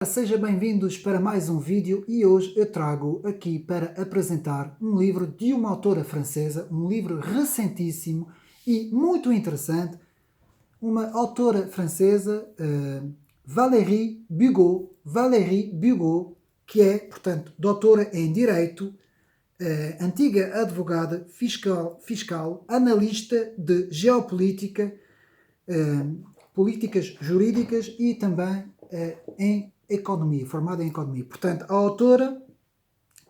Sejam bem-vindos para mais um vídeo e hoje eu trago aqui para apresentar um livro de uma autora francesa, um livro recentíssimo e muito interessante, uma autora francesa, Valérie Bugeaud, que é, portanto, doutora em Direito, antiga advogada fiscal, analista de geopolítica, políticas jurídicas e também em economia, formada em economia. Portanto, a autora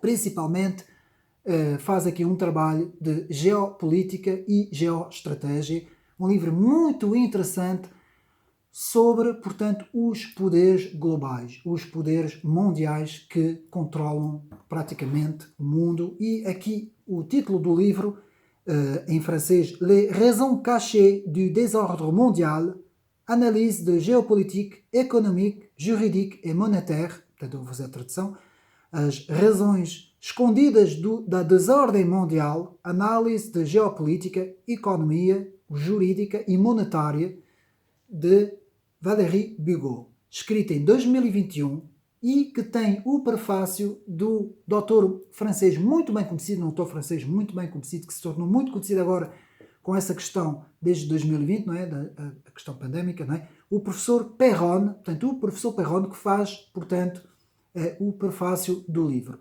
principalmente faz aqui um trabalho de geopolítica e geoestratégia, um livro muito interessante sobre, portanto, os poderes globais, os poderes mundiais que controlam praticamente o mundo. E aqui o título do livro, em francês, Les raisons cachées du désordre mondial, analise de géopolitique, économique, juridique et monétaire, portanto eu vou fazer a tradução, as razões escondidas da desordem mundial, análise de geopolítica, economia, jurídica e monetária, de Valérie Bugeaud, escrita em 2021 e que tem o prefácio do doutor francês muito bem conhecido, um autor francês muito bem conhecido, que se tornou muito conhecido agora com essa questão desde 2020, não é? A questão pandémica, não é? O professor Perron, portanto, o professor Perron que faz, portanto, o prefácio do livro.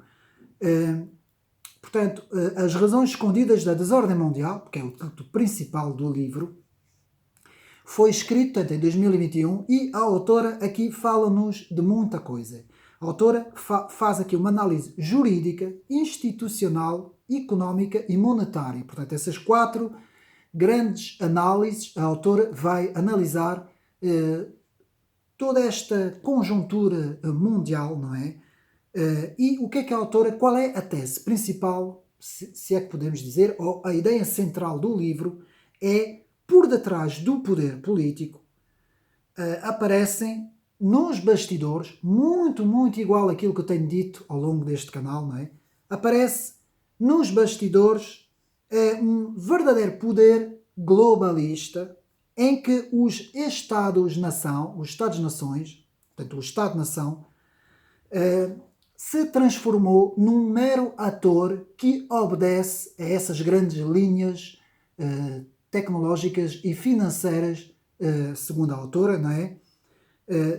Portanto, as razões escondidas da desordem mundial, que é o título principal do livro, foi escrito, portanto, em 2021 e a autora aqui fala-nos de muita coisa. A autora faz aqui uma análise jurídica, institucional, económica e monetária. Portanto, essas quatro grandes análises, a autora vai analisar toda esta conjuntura mundial, não é? E o que é a autora, qual é a tese principal, se é que podemos dizer, ou a ideia central do livro é, por detrás do poder político, aparecem nos bastidores, muito igual àquilo que eu tenho dito ao longo deste canal, não é? Aparece nos bastidores um verdadeiro poder globalista em que os Estados-nação, os Estados-nações, portanto o Estado-nação, se transformou num mero ator que obedece a essas grandes linhas tecnológicas e financeiras, segundo a autora, não é?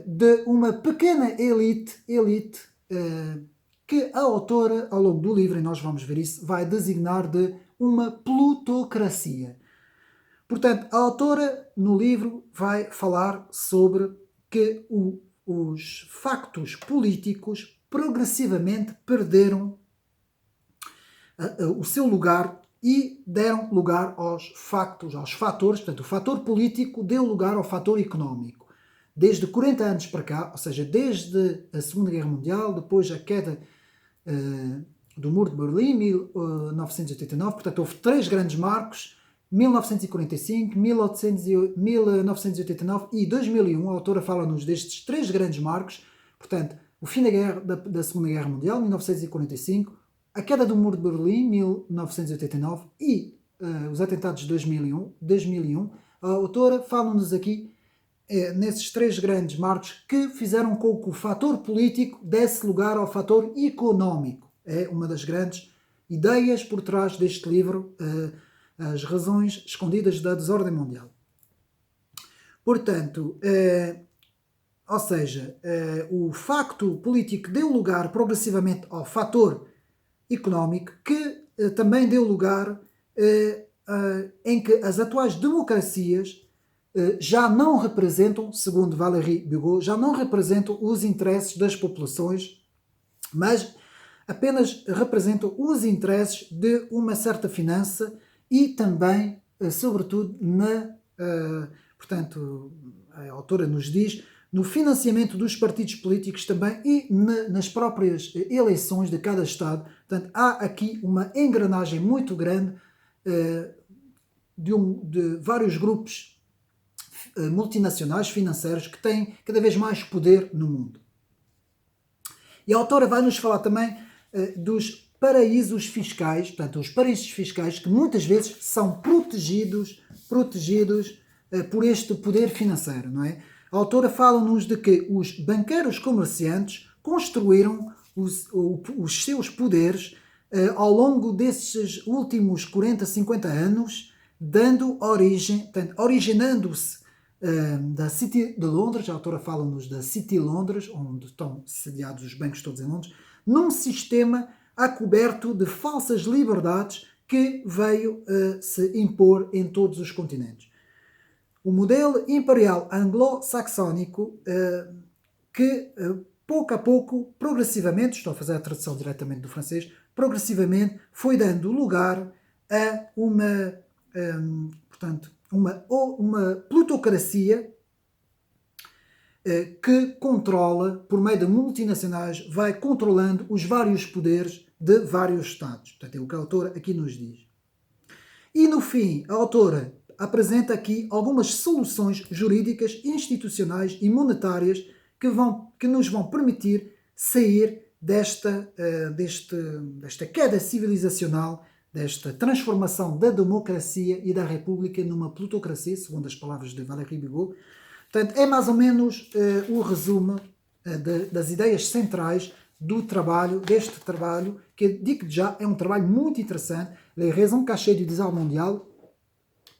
De uma pequena elite que a autora, ao longo do livro, e nós vamos ver isso, vai designar de uma plutocracia. Portanto, a autora, no livro, vai falar sobre que os factos políticos progressivamente perderam o seu lugar e deram lugar aos fatores, portanto, o fator político deu lugar ao fator económico. Desde 40 anos para cá, ou seja, desde a Segunda Guerra Mundial, depois a queda do Muro de Berlim, 1989, portanto, houve três grandes marcos, 1945, 1989 e 2001. A autora fala-nos destes três grandes marcos, portanto, o fim da Segunda Guerra Mundial, 1945, a queda do Muro de Berlim, 1989, e os atentados de 2001. A autora fala-nos aqui nesses três grandes marcos que fizeram com que o fator político desse lugar ao fator económico. É uma das grandes ideias por trás deste livro, as razões escondidas da desordem mundial. Portanto, ou seja, o facto político deu lugar progressivamente ao fator económico, que também deu lugar em que as atuais democracias já não representam, segundo Valérie Bugeaud, já não representam os interesses das populações, mas apenas representam os interesses de uma certa finança e também, sobretudo, portanto, a autora nos diz, no financiamento dos partidos políticos também e nas próprias eleições de cada Estado. Portanto, há aqui uma engrenagem muito grande de vários grupos multinacionais financeiros que têm cada vez mais poder no mundo. E a autora vai nos falar também dos paraísos fiscais, portanto, os paraísos fiscais que muitas vezes são protegidos por este poder financeiro, não é? A autora fala-nos de que os banqueiros comerciantes construíram os seus poderes ao longo desses últimos 40, 50 anos, dando origem, originando-se da City de Londres, a autora fala-nos da City de Londres, onde estão sediados os bancos todos em Londres, num sistema acoberto de falsas liberdades que veio se impor em todos os continentes. O modelo imperial anglo-saxónico que pouco a pouco, progressivamente, estou a fazer a tradução diretamente do francês, progressivamente foi dando lugar a uma plutocracia que controla, por meio de multinacionais, vai controlando os vários poderes de vários Estados. Portanto, é o que a autora aqui nos diz. E no fim, a autora apresenta aqui algumas soluções jurídicas, institucionais e monetárias que nos vão permitir sair desta queda civilizacional, desta transformação da democracia e da república numa plutocracia, segundo as palavras de Valéry Bugeaud. Portanto, é mais ou menos o resumo das ideias centrais deste trabalho, que digo já, é um trabalho muito interessante, Les raisons cachées du désordre mondial,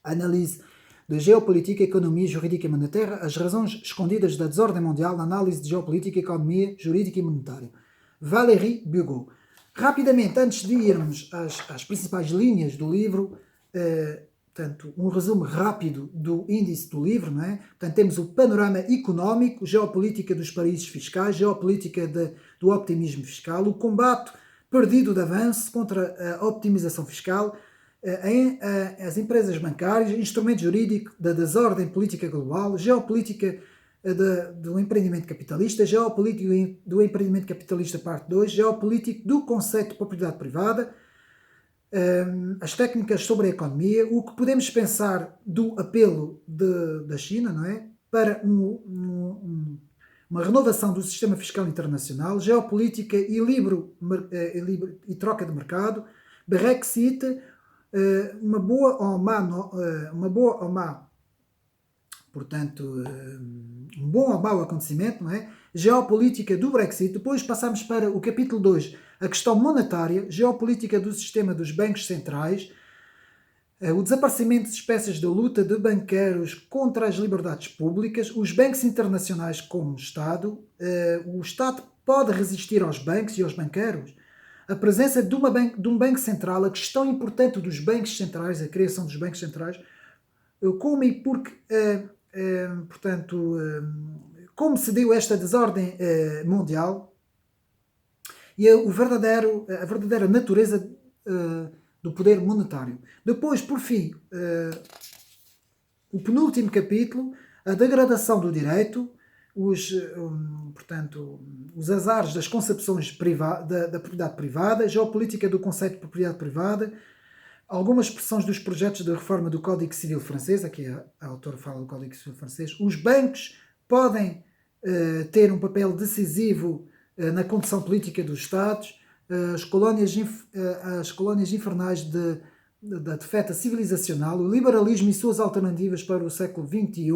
analise de geopolítica, economia, jurídica e monetária, as razões escondidas da desordem mundial, na análise de geopolítica, economia, jurídica e monetária. Valéry Bugeaud. Rapidamente, antes de irmos às principais linhas do livro, portanto, um resumo rápido do índice do livro, não é? Portanto, temos o panorama económico, geopolítica dos paraísos fiscais, geopolítica do optimismo fiscal, o combate perdido de avanço contra a optimização fiscal, as empresas bancárias, instrumento jurídico da desordem política global, geopolítica do empreendimento capitalista, geopolítico do empreendimento capitalista parte 2, geopolítico do conceito de propriedade privada, as técnicas sobre a economia, o que podemos pensar do apelo da China, não é? Para uma renovação do sistema fiscal internacional, geopolítica e troca de mercado, Brexit, uma boa ou má, portanto, um bom ou mau acontecimento, não é? Geopolítica do Brexit. Depois passamos para o capítulo 2, a questão monetária, geopolítica do sistema dos bancos centrais, o desaparecimento de espécies de luta de banqueiros contra as liberdades públicas, os bancos internacionais como Estado, o Estado pode resistir aos bancos e aos banqueiros, a presença de um banco central, a questão importante dos bancos centrais, a criação dos bancos centrais, como e porque, portanto, como se deu esta desordem mundial e a verdadeira natureza do poder monetário. Depois, por fim, o penúltimo capítulo, a degradação do direito, portanto, os azares das concepções da propriedade privada, geopolítica do conceito de propriedade privada, algumas expressões dos projetos de reforma do Código Civil francês, aqui a autora fala do Código Civil francês, os bancos podem ter um papel decisivo na condução política dos Estados, as colónias infernais da defeta civilizacional, o liberalismo e suas alternativas para o século XXI,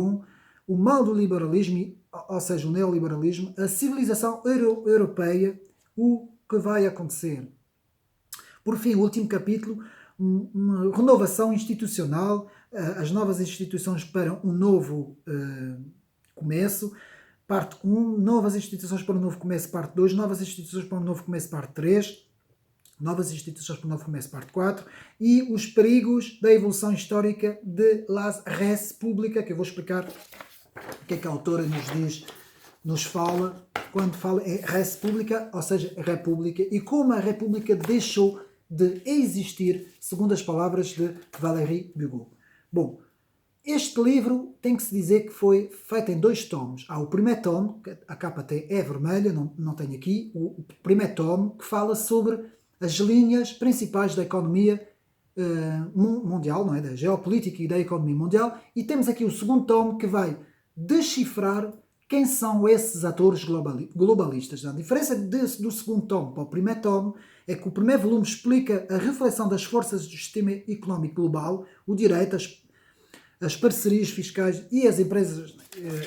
o mal do liberalismo, ou seja, o neoliberalismo, a civilização europeia, o que vai acontecer. Por fim, o último capítulo, uma renovação institucional, as novas instituições para um novo começo, parte 1, novas instituições para um novo começo, parte 2, novas instituições para um novo começo, parte 3, novas instituições para um novo começo, parte 4, e os perigos da evolução histórica de la res publica, que eu vou explicar o que é que a autora nos fala, quando fala em res publica, ou seja, república, e como a república deixou de existir, segundo as palavras de Valéry Bugeaud. Bom, este livro tem que se dizer que foi feito em 2 tomos. Há o primeiro tomo, a capa até é vermelha, não tenho aqui, o primeiro tomo que fala sobre as linhas principais da economia mundial, não é? Da geopolítica e da economia mundial, e temos aqui o segundo tomo que vai decifrar quem são esses atores globalistas. A diferença do segundo tomo para o primeiro tomo é que o primeiro volume explica a reflexão das forças do sistema económico global, o direito, as parcerias fiscais e as empresas,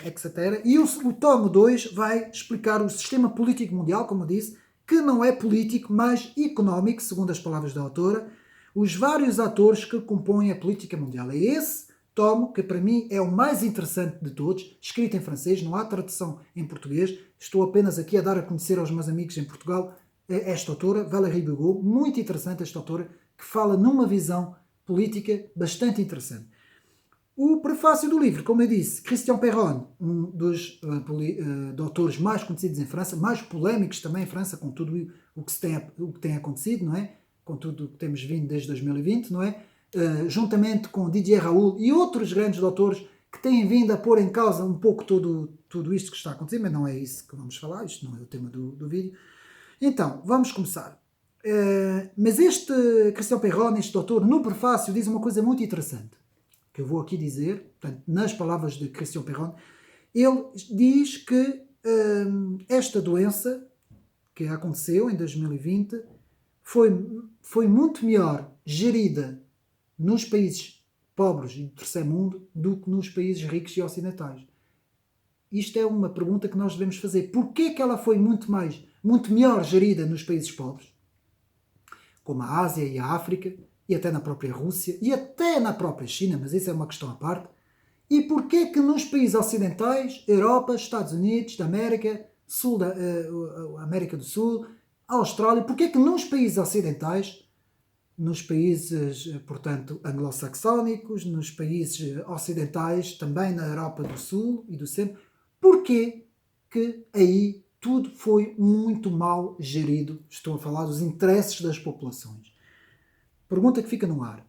etc. E o tomo 2 vai explicar o sistema político mundial, como eu disse, que não é político, mas económico, segundo as palavras da autora, os vários atores que compõem a política mundial. É esse tomo que para mim é o mais interessante de todos, escrito em francês, não há tradução em português. Estou apenas aqui a dar a conhecer aos meus amigos em Portugal esta autora, Valérie Bugeaud, muito interessante esta autora, que fala numa visão política bastante interessante. O prefácio do livro, como eu disse, Christian Perron, um dos autores mais conhecidos em França, mais polémicos também em França, com tudo o que tem acontecido, não é? Com tudo o que temos vindo desde 2020, não é? Juntamente com Didier Raoult e outros grandes doutores que têm vindo a pôr em causa um pouco tudo isto que está a acontecer, mas não é isso que vamos falar, isto não é o tema do vídeo. Então, vamos começar. Mas este Christian Perron, este doutor, no prefácio diz uma coisa muito interessante, que eu vou aqui dizer, portanto, nas palavras de Christian Perron. Ele diz que esta doença que aconteceu em 2020 foi muito melhor gerida nos países pobres e do terceiro mundo do que nos países ricos e ocidentais. Isto é uma pergunta que nós devemos fazer. Porquê que ela foi muito melhor gerida nos países pobres, como a Ásia e a África, e até na própria Rússia, e até na própria China, mas isso é uma questão à parte? E porquê que nos países ocidentais, Europa, Estados Unidos, da América, América do Sul, Austrália, porquê que nos países ocidentais, nos países, portanto, anglo-saxónicos, nos países ocidentais, também na Europa do Sul e do Centro, porquê que aí tudo foi muito mal gerido? Estou a falar dos interesses das populações. Pergunta que fica no ar.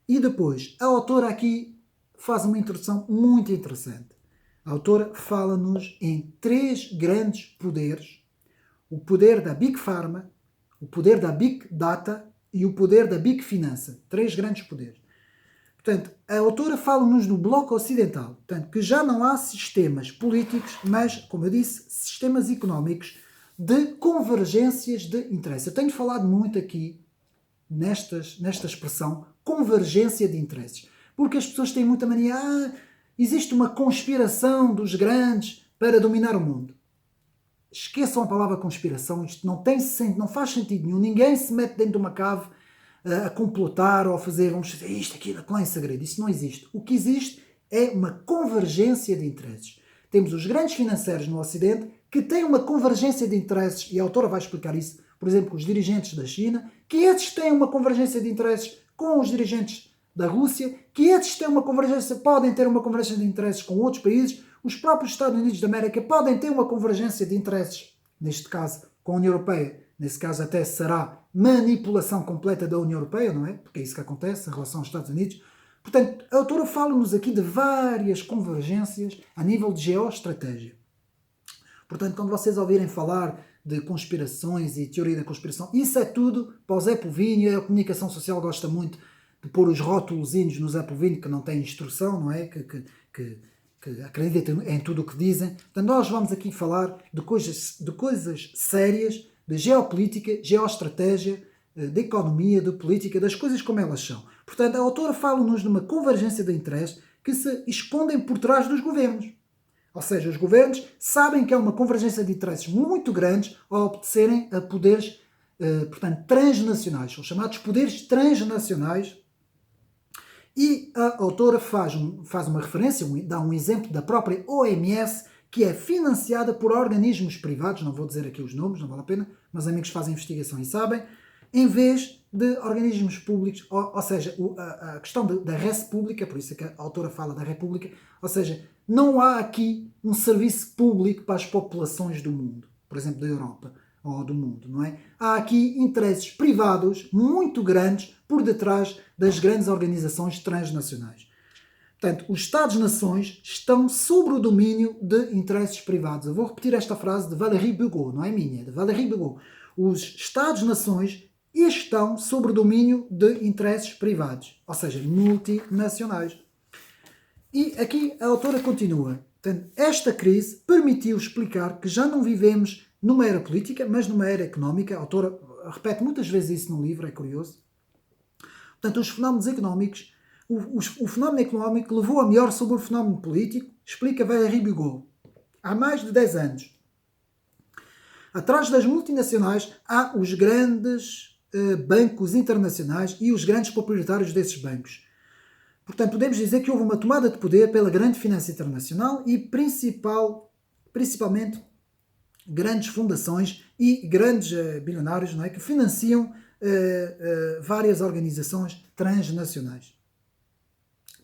E depois, a autora aqui faz uma introdução muito interessante. A autora fala-nos em 3 grandes poderes: o poder da Big Pharma, o poder da Big Data e o poder da Big Finança. 3 grandes poderes. Portanto, a autora fala-nos do bloco ocidental, portanto, que já não há sistemas políticos, mas, como eu disse, sistemas económicos de convergências de interesse. Eu tenho falado muito aqui nesta expressão, convergência de interesses, porque as pessoas têm muita mania, existe uma conspiração dos grandes para dominar o mundo. Esqueçam a palavra conspiração, isto não faz sentido nenhum, ninguém se mete dentro de uma cave a complotar ou a fazer, vamos fazer isto, aquilo, aquilo em segredo. Isso não existe. O que existe é uma convergência de interesses. Temos os grandes financeiros no Ocidente que têm uma convergência de interesses, e a autora vai explicar isso, por exemplo, com os dirigentes da China, que esses têm uma convergência de interesses com os dirigentes da Rússia, que esses podem ter uma convergência de interesses com outros países, os próprios Estados Unidos da América podem ter uma convergência de interesses, neste caso com a União Europeia, nesse caso até será manipulação completa da União Europeia, não é? Porque é isso que acontece em relação aos Estados Unidos. Portanto, a autora fala-nos aqui de várias convergências a nível de geoestratégia. Portanto, quando vocês ouvirem falar de conspirações e teoria da conspiração, isso é tudo para o Zé Povinho. A comunicação social gosta muito de pôr os rótulozinhos no Zé Povinho, que não tem instrução, não é? Que acreditam em tudo o que dizem. Portanto, nós vamos aqui falar de coisas sérias, de geopolítica, geoestratégia, de economia, de política, das coisas como elas são. Portanto, a autora fala-nos de uma convergência de interesses que se escondem por trás dos governos. Ou seja, os governos sabem que há uma convergência de interesses muito grandes ao obedecerem a poderes, portanto, transnacionais. São chamados poderes transnacionais. E a autora faz uma referência, dá um exemplo da própria OMS, que é financiada por organismos privados, não vou dizer aqui os nomes, não vale a pena, mas amigos fazem investigação e sabem, em vez de organismos públicos, ou seja, a questão da res pública, por isso é que a autora fala da república, ou seja, não há aqui um serviço público para as populações do mundo, por exemplo, da Europa ou do mundo, não é? Há aqui interesses privados muito grandes por detrás das grandes organizações transnacionais. Portanto, os Estados-nações estão sob o domínio de interesses privados. Eu vou repetir esta frase de Valérie Bugeaud, não é minha, é de Valérie Bugeaud. Os Estados-nações estão sob o domínio de interesses privados, ou seja, multinacionais. E aqui a autora continua. Portanto, esta crise permitiu explicar que já não vivemos numa era política, mas numa era económica. A autora repete muitas vezes isso no livro, é curioso. Portanto, os fenómenos económicos, o fenómeno económico levou a melhor sobre o fenómeno político, explica Valéry Bigot. Há mais de 10 anos. Atrás das multinacionais há os grandes bancos internacionais e os grandes proprietários desses bancos. Portanto, podemos dizer que houve uma tomada de poder pela grande finança internacional e principalmente grandes fundações e grandes bilionários, não é, que financiam várias organizações transnacionais.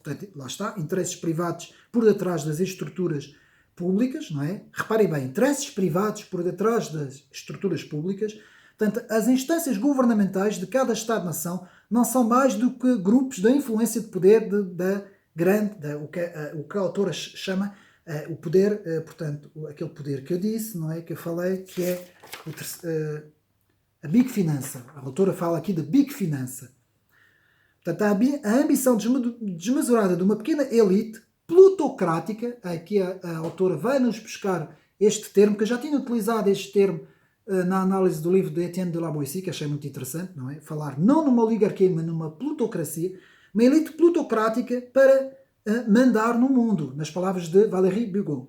Portanto, lá está, interesses privados por detrás das estruturas públicas, não é? Reparem bem, interesses privados por detrás das estruturas públicas. Portanto, as instâncias governamentais de cada Estado-nação não são mais do que grupos de influência de poder o que a autora chama o poder, portanto, aquele poder que eu disse, não é? Que eu falei, que é a Big Finança. A autora fala aqui de Big Finança. Portanto, a ambição desmesurada de uma pequena elite plutocrática, aqui a autora vai nos buscar este termo, que eu já tinha utilizado este termo na análise do livro de Etienne de la Boétie, que achei muito interessante, não é? Falar não numa oligarquia, mas numa plutocracia, uma elite plutocrática para mandar no mundo, nas palavras de Valéry Bigot.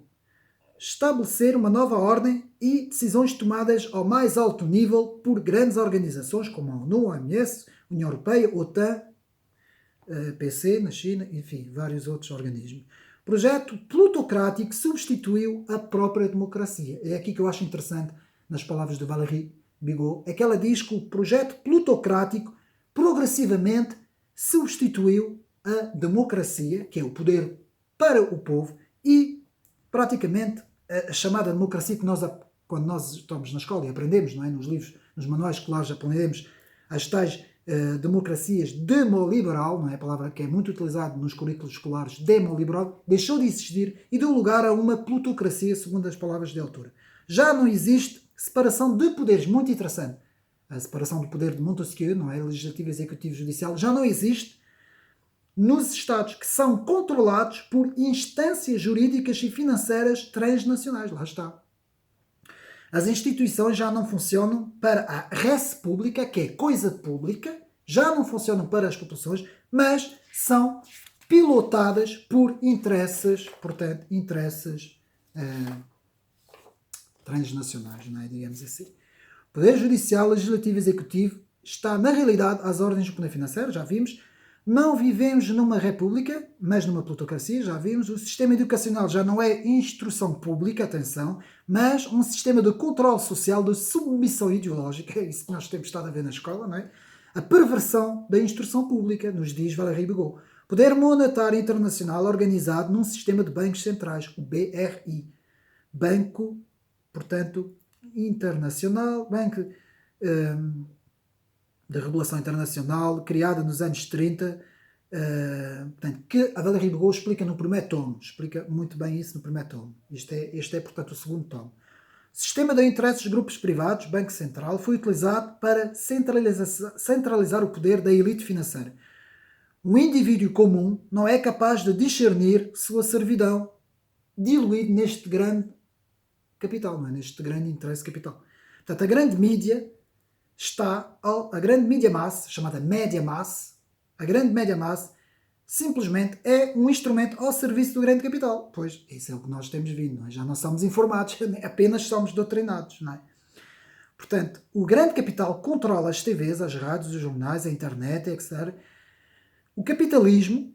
Estabelecer uma nova ordem e decisões tomadas ao mais alto nível por grandes organizações como a ONU, a OMS, a União Europeia, OTAN, PC na China, enfim, vários outros organismos. O projeto plutocrático substituiu a própria democracia. É aqui que eu acho interessante, nas palavras de Valéry Bigot, é que ela diz que o projeto plutocrático progressivamente substituiu a democracia, que é o poder para o povo, e praticamente a chamada democracia que nós, quando nós estamos na escola e aprendemos, não é? Nos livros, nos manuais escolares aprendemos as tais democracias demoliberal, não é? A palavra que é muito utilizada nos currículos escolares, demoliberal, deixou de existir e deu lugar a uma plutocracia, segundo as palavras de autora. Já não existe separação de poderes, muito interessante. A separação do poder de Montesquieu, não é? Legislativo, executivo, judicial, já não existe nos Estados que são controlados por instâncias jurídicas e financeiras transnacionais. Lá está. As instituições já não funcionam para a res pública, que é coisa pública, já não funcionam para as populações, mas são pilotadas por interesses, portanto, interesses transnacionais, não é? Digamos assim. O Poder Judicial, Legislativo e Executivo está, na realidade, às ordens do poder financeiro, já vimos. Não vivemos numa república, mas numa plutocracia, já vimos. O sistema educacional já não é instrução pública, atenção, mas um sistema de controle social, de submissão ideológica, isso que nós temos estado a ver na escola, não é? A perversão da instrução pública, nos diz Valéry Bigot. Poder monetário internacional organizado num sistema de bancos centrais, o BRI. Banco, portanto, internacional, banco de regulação internacional, criada nos anos 30, portanto, que a Valéry Bigot explica no primeiro tomo, explica muito bem isso no primeiro tomo. Este é, portanto, o segundo tomo. O sistema de interesses de grupos privados, Banco Central, foi utilizado para centralizar o poder da elite financeira. O indivíduo comum não é capaz de discernir sua servidão diluída neste grande capital, não é? Neste grande interesse capital. Portanto, a grande mídia a grande mídia massa, chamada média massa, a grande média massa, simplesmente é um instrumento ao serviço do grande capital. Pois, isso é o que nós temos vindo, não é? Já não somos informados, apenas somos doutrinados, não é? Portanto, o grande capital controla as TVs, as rádios, os jornais, a internet, etc. O capitalismo,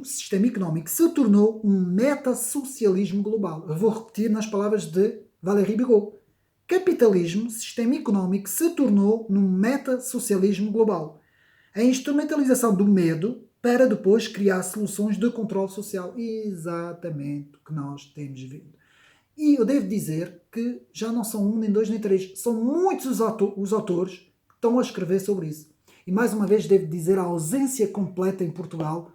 sistema económico, se tornou um metasocialismo global. Eu vou repetir nas palavras de Valéry Bigot. Capitalismo, sistema económico, se tornou num metasocialismo global. A instrumentalização do medo para depois criar soluções de controle social. Exatamente o que nós temos vindo. E eu devo dizer que já não são um, nem dois, nem três. São muitos os autores que estão a escrever sobre isso. E mais uma vez devo dizer a ausência completa em Portugal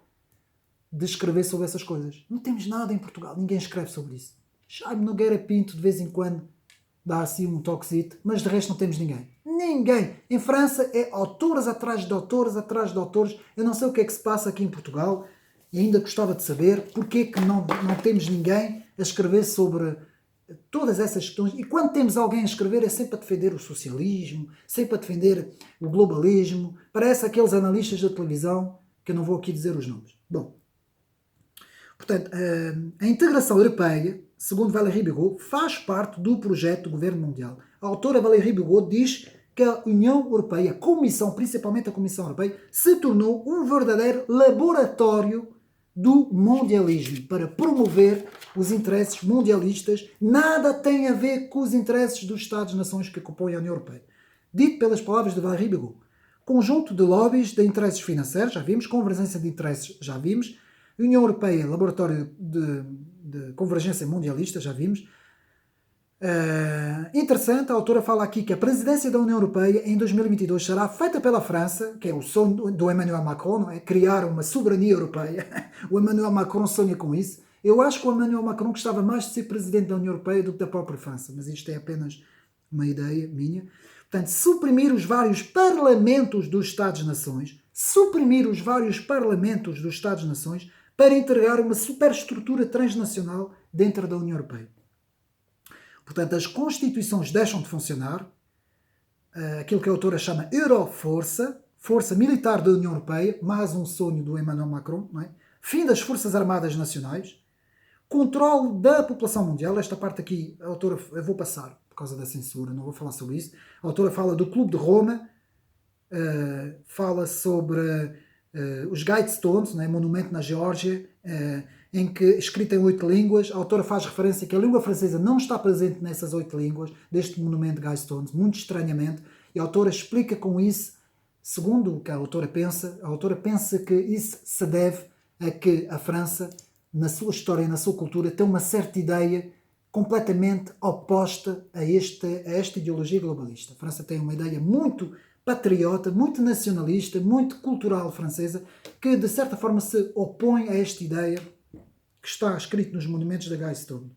de escrever sobre essas coisas. Não temos nada em Portugal. Ninguém escreve sobre isso. Jaime Nogueira Pinto de vez em quando dá assim um toquezito, mas de resto não temos ninguém. Ninguém. Em França é autores atrás de autores, atrás de autores. Eu não sei o que é que se passa aqui em Portugal e ainda gostava de saber porque é que não temos ninguém a escrever sobre todas essas questões. E quando temos alguém a escrever é sempre a defender o socialismo, sempre a defender o globalismo. Parece aqueles analistas da televisão que eu não vou aqui dizer os nomes. Bom, portanto, a integração europeia, segundo Valérie Bigot, faz parte do projeto do governo mundial. A autora Valérie Bigot diz que a União Europeia, a Comissão, principalmente a Comissão Europeia, se tornou um verdadeiro laboratório do mundialismo, para promover os interesses mundialistas. Nada tem a ver com os interesses dos Estados-nações que compõem a União Europeia. Dito pelas palavras de Valérie Bigot. Conjunto de lobbies de interesses financeiros, já vimos. Convergência de interesses, já vimos. União Europeia, laboratório de convergência mundialista, já vimos. Interessante, a autora fala aqui que a presidência da União Europeia em 2022 será feita pela França, que é o sonho do Emmanuel Macron, não é? Criar uma soberania europeia. O Emmanuel Macron sonha com isso. Eu acho que o Emmanuel Macron gostava mais de ser presidente da União Europeia do que da própria França, mas isto é apenas uma ideia minha. Portanto, suprimir os vários parlamentos dos Estados-nações, para integrar uma superestrutura transnacional dentro da União Europeia. Portanto, as constituições deixam de funcionar, aquilo que a autora chama Euroforça, força militar da União Europeia, mais um sonho do Emmanuel Macron, não é? Fim das Forças Armadas Nacionais, controle da população mundial. Esta parte aqui, a autora, eu vou passar por causa da censura, não vou falar sobre isso. A autora fala do Clube de Roma, fala sobre os Guidestones, né, monumento na Geórgia, em que, escrito em 8 línguas, a autora faz referência que a língua francesa não está presente nessas 8 línguas, deste monumento de Guidestones, muito estranhamente, e a autora explica com isso, segundo o que a autora pensa que isso se deve a que a França, na sua história e na sua cultura, tem uma certa ideia completamente oposta a esta ideologia globalista. A França tem uma ideia muito patriota, muito nacionalista, muito cultural francesa, que de certa forma se opõe a esta ideia que está escrito nos monumentos da Guidestone.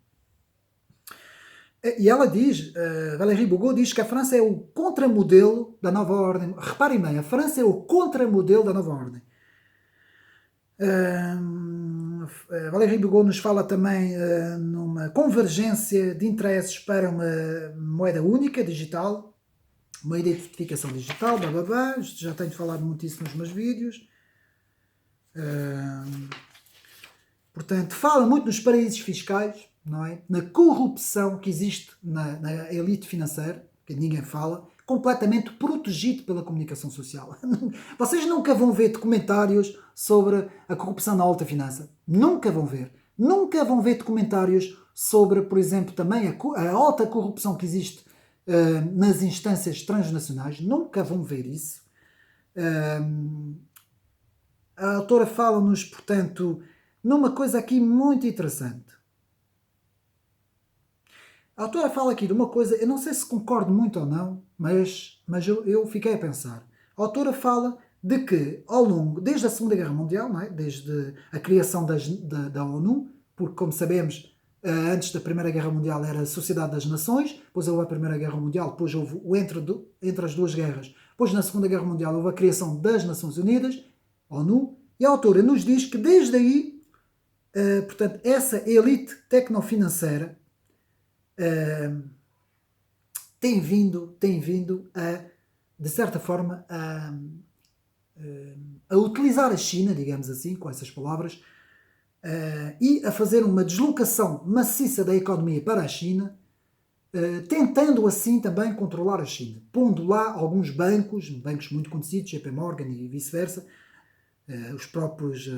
E ela diz, Valérie Bigot diz que a França é o contramodelo da nova ordem. Reparem bem, a França é o contramodelo da nova ordem. Valérie Bigot nos fala também numa convergência de interesses para uma moeda única, digital, uma identificação digital, blá blá blá. Já tenho falado muito isso nos meus vídeos. Portanto, fala muito nos paraísos fiscais, não é? Na corrupção que existe na elite financeira, que ninguém fala, completamente protegido pela comunicação social. Vocês nunca vão ver documentários sobre a corrupção na alta finança. Nunca vão ver. Nunca vão ver documentários sobre, por exemplo, também a alta corrupção que existe nas instâncias transnacionais. Nunca vão ver isso. A autora fala-nos, portanto, numa coisa aqui muito interessante. A autora fala aqui de uma coisa, eu não sei se concordo muito ou não, mas eu fiquei a pensar. A autora fala de que, ao longo, desde a Segunda Guerra Mundial, não é? Desde a criação da ONU, porque, como sabemos, antes da Primeira Guerra Mundial era a Sociedade das Nações, depois houve a Primeira Guerra Mundial, depois houve o entre as duas guerras, depois na Segunda Guerra Mundial houve a criação das Nações Unidas, ONU, e a autora nos diz que desde aí, portanto, essa elite tecnofinanceira tem vindo a, de certa forma, a utilizar a China, digamos assim, com essas palavras, e a fazer uma deslocação maciça da economia para a China, tentando assim também controlar a China, pondo lá alguns bancos muito conhecidos, JP Morgan e vice-versa, as próprias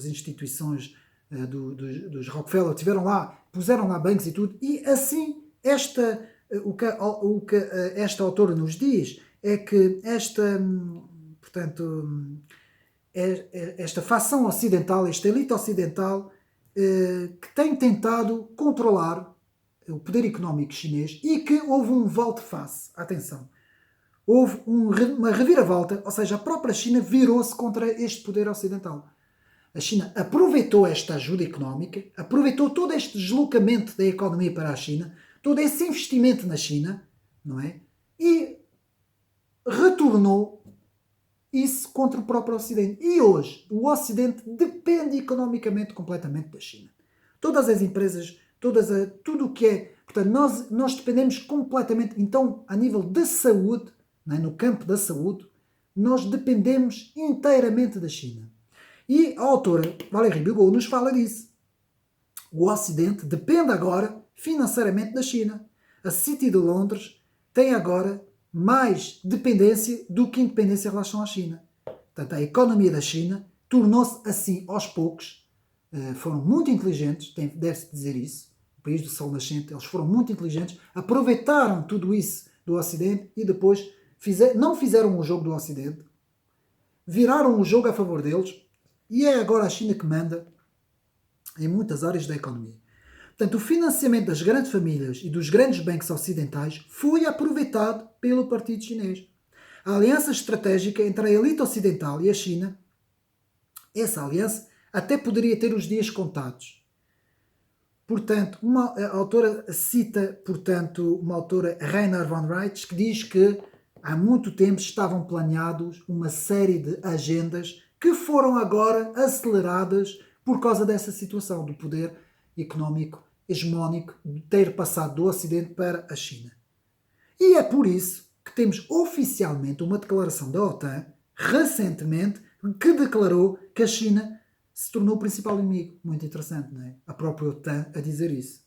instituições dos Rockefeller tiveram lá, puseram lá bancos e tudo, e assim o que esta autora nos diz é que esta facção ocidental, esta elite ocidental, que tem tentado controlar o poder económico chinês e que houve um volte-face, atenção, houve uma reviravolta, ou seja, a própria China virou-se contra este poder ocidental. A China aproveitou esta ajuda económica, aproveitou todo este deslocamento da economia para a China, todo esse investimento na China, não é? E retornou isso contra o próprio Ocidente. E hoje, o Ocidente depende economicamente completamente da China. Todas as empresas, tudo o que é... Portanto, nós dependemos completamente. Então, a nível da saúde, não é? No campo da saúde, nós dependemos inteiramente da China. E a autora Valérie Bigot nos fala disso. O Ocidente depende agora financeiramente da China. A City de Londres tem agora mais dependência do que independência em relação à China. Portanto, a economia da China tornou-se assim aos poucos. Foram muito inteligentes, deve-se dizer isso. O país do sol nascente, eles foram muito inteligentes, aproveitaram tudo isso do Ocidente e depois não fizeram o jogo do Ocidente, viraram o jogo a favor deles e é agora a China que manda em muitas áreas da economia. Portanto, o financiamento das grandes famílias e dos grandes bancos ocidentais foi aproveitado pelo Partido Chinês. A aliança estratégica entre a elite ocidental e a China, essa aliança até poderia ter os dias contados. Portanto, a autora cita, uma autora, Rainer von Reitz, que diz que há muito tempo estavam planeados uma série de agendas que foram agora aceleradas por causa dessa situação do poder económico hegemónico de ter passado do Ocidente para a China. E é por isso que temos oficialmente uma declaração da OTAN, recentemente, que declarou que a China se tornou o principal inimigo. Muito interessante, não é? A própria OTAN a dizer isso.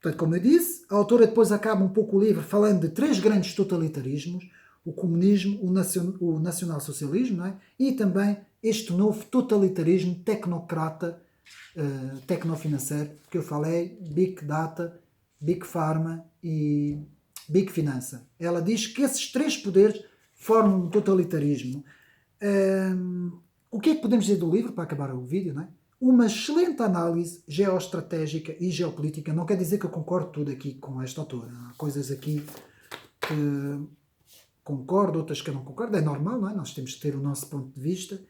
Portanto, como eu disse, a autora depois acaba um pouco o livro falando de 3 grandes totalitarismos, o comunismo, o nacionalsocialismo, não é? E também este novo totalitarismo tecnocrata, tecnofinanceiro, que eu falei, Big Data, Big Pharma e Big Finança. Ela diz que esses 3 poderes formam um totalitarismo. O que é que podemos dizer do livro, para acabar o vídeo, não é? Uma excelente análise geoestratégica e geopolítica. Não quer dizer que eu concordo tudo aqui com esta autora. Há coisas aqui que concordo, outras que eu não concordo. É normal, não é? Nós temos que ter o nosso ponto de vista.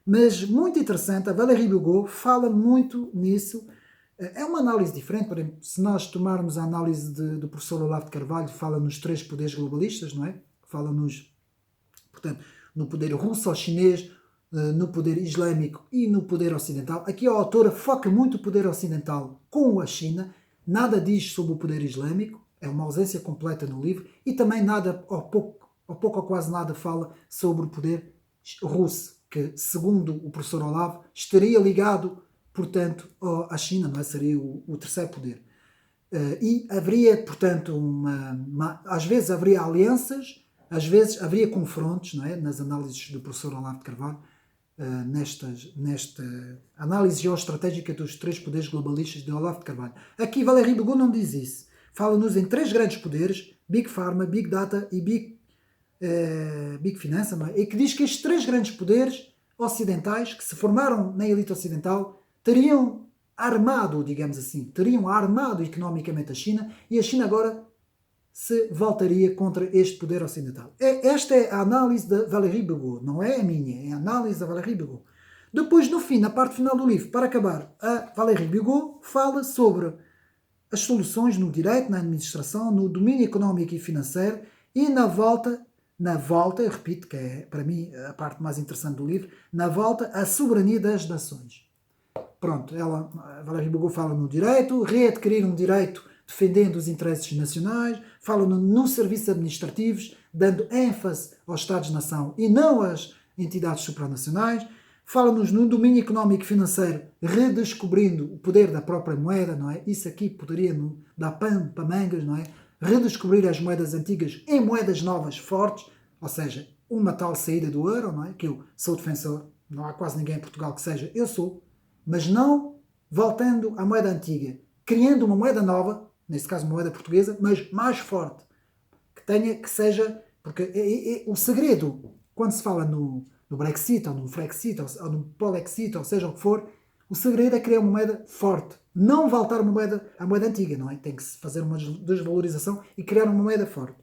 Mas muito interessante, a Valérie Bigot fala muito nisso. É uma análise diferente. Por exemplo, se nós tomarmos a análise do professor Olavo de Carvalho, fala nos 3 poderes globalistas, não é? Fala portanto, no poder russo-chinês, no poder islâmico e no poder ocidental. Aqui a autora foca muito o poder ocidental com a China, nada diz sobre o poder islâmico, é uma ausência completa no livro, e também nada, ou pouco ou quase nada, fala sobre o poder russo, que, segundo o professor Olavo, estaria ligado, portanto, à China, não é? Seria o terceiro poder. E haveria, portanto, às vezes haveria alianças, às vezes haveria confrontos, não é? Nas análises do professor Olavo de Carvalho, nesta análise geoestratégica dos 3 poderes globalistas de Olavo de Carvalho. Aqui Valérie Bigot não diz isso. Fala-nos em 3 grandes poderes, Big Pharma, Big Data e Big Finança, não é? E que diz que estes 3 grandes poderes ocidentais, que se formaram na elite ocidental, teriam armado, digamos assim, teriam armado economicamente a China, e a China agora se voltaria contra este poder ocidental. Esta é a análise da Valérie Bigot, não é a minha, é a análise da Valérie Bigot. Depois, no fim, na parte final do livro, para acabar, a Valérie Bigot fala sobre as soluções no direito, na administração, no domínio económico e financeiro, e na volta, eu repito, que é para mim a parte mais interessante do livro, na volta à soberania das nações. Pronto, a Valérie Bigot fala no direito, readquirir um direito defendendo os interesses nacionais, fala nos serviços administrativos, dando ênfase aos Estados-nação e não às entidades supranacionais, fala-nos no domínio económico e financeiro, redescobrindo o poder da própria moeda, não é? Isso aqui poderia dar pano para mangas, não é? Redescobrir as moedas antigas em moedas novas fortes, ou seja, uma tal saída do euro, não é? Que eu sou defensor, não há quase ninguém em Portugal que seja, eu sou, mas não voltando à moeda antiga, criando uma moeda nova, neste caso uma moeda portuguesa, mas mais forte, que seja, porque o segredo, quando se fala no Brexit, ou no Frexit, ou no Polexit, ou seja o que for, o segredo é criar uma moeda forte, não voltar à moeda antiga, não é? Tem que se fazer uma desvalorização e criar uma moeda forte.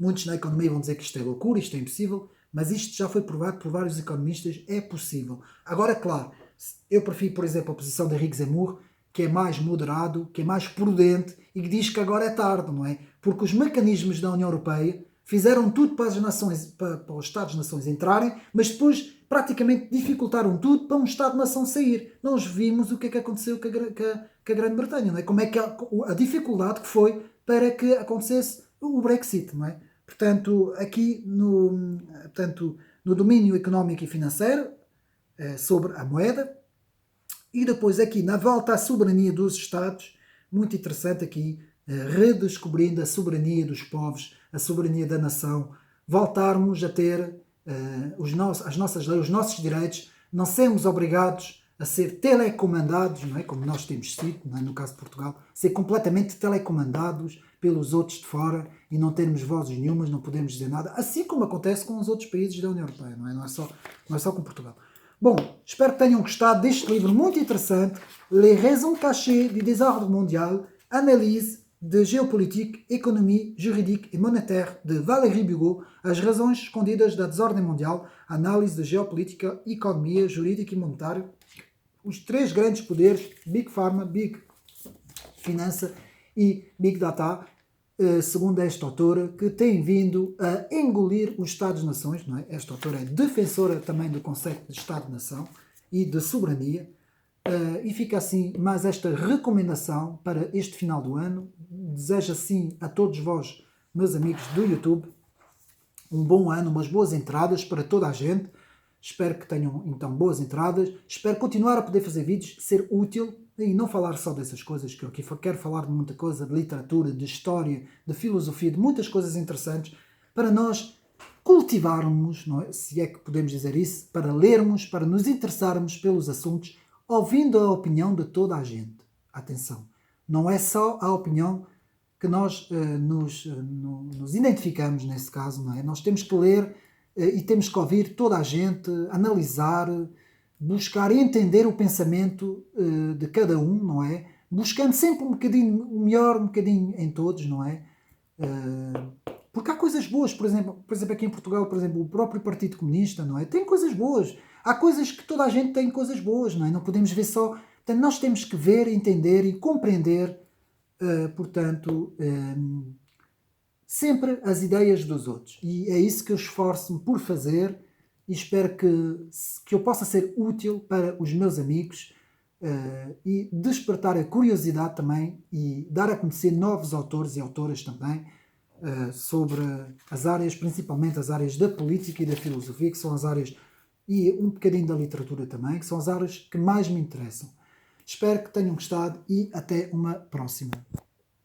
Muitos na economia vão dizer que isto é loucura, isto é impossível, mas isto já foi provado por vários economistas, é possível. Agora, claro, eu prefiro, por exemplo, a posição de Henrique Zemmour, que é mais moderado, que é mais prudente e que diz que agora é tarde, não é? Porque os mecanismos da União Europeia fizeram tudo para para os Estados-nações entrarem, mas depois praticamente dificultaram tudo para um Estado-nação sair. Nós vimos o que é que aconteceu com a Grã-Bretanha, não é? Como é que a dificuldade que foi para que acontecesse o Brexit, não é? Portanto, aqui no domínio económico e financeiro, sobre a moeda, e depois aqui na volta à soberania dos Estados, muito interessante aqui, redescobrindo a soberania dos povos, a soberania da nação, voltarmos a ter as nossas leis, os nossos direitos, não sermos obrigados a ser telecomandados, não é? Como nós temos sido, não é? No caso de Portugal, ser completamente telecomandados pelos outros de fora e não termos vozes nenhumas, não podemos dizer nada, assim como acontece com os outros países da União Europeia, não é? Não é só com Portugal. Bom, espero que tenham gostado deste livro muito interessante, Les raisons cachées du désordre mondial, analise de géopolitique, économie, juridique et monétaire de Valérie Bugeaud, as razões escondidas da desordem mundial, análise de geopolítica, economia, jurídica e monetária, os três grandes poderes, Big Pharma, Big Finança e Big Data, segundo esta autora, que tem vindo a engolir os Estados-nações, não é? Esta autora é defensora também do conceito de Estado-nação e de soberania, e fica assim mais esta recomendação para este final do ano. Desejo assim a todos vós, meus amigos do YouTube, um bom ano, umas boas entradas para toda a gente. Espero que tenham então boas entradas. Espero continuar a poder fazer vídeos, ser útil e não falar só dessas coisas, que eu aqui quero falar de muita coisa, de literatura, de história, de filosofia, de muitas coisas interessantes, para nós cultivarmos, não é? Se é que podemos dizer isso, para lermos, para nos interessarmos pelos assuntos, ouvindo a opinião de toda a gente. Atenção, não é só a opinião que nós nos identificamos nesse caso, não é? Nós temos que ler e temos que ouvir toda a gente, analisar, buscar entender o pensamento de cada um, não é? Buscando sempre um bocadinho, o melhor um bocadinho em todos, não é? Porque há coisas boas, por exemplo aqui em Portugal, por exemplo, o próprio Partido Comunista, não é? Tem coisas boas. Há coisas que toda a gente tem coisas boas, não é? Não podemos ver só... Portanto, nós temos que ver, entender e compreender, sempre as ideias dos outros. E é isso que eu esforço-me por fazer e espero que eu possa ser útil para os meus amigos e despertar a curiosidade também e dar a conhecer novos autores e autoras também sobre as áreas, principalmente as áreas da política e da filosofia, que são as áreas, e um bocadinho da literatura também, que são as áreas que mais me interessam. Espero que tenham gostado e até uma próxima.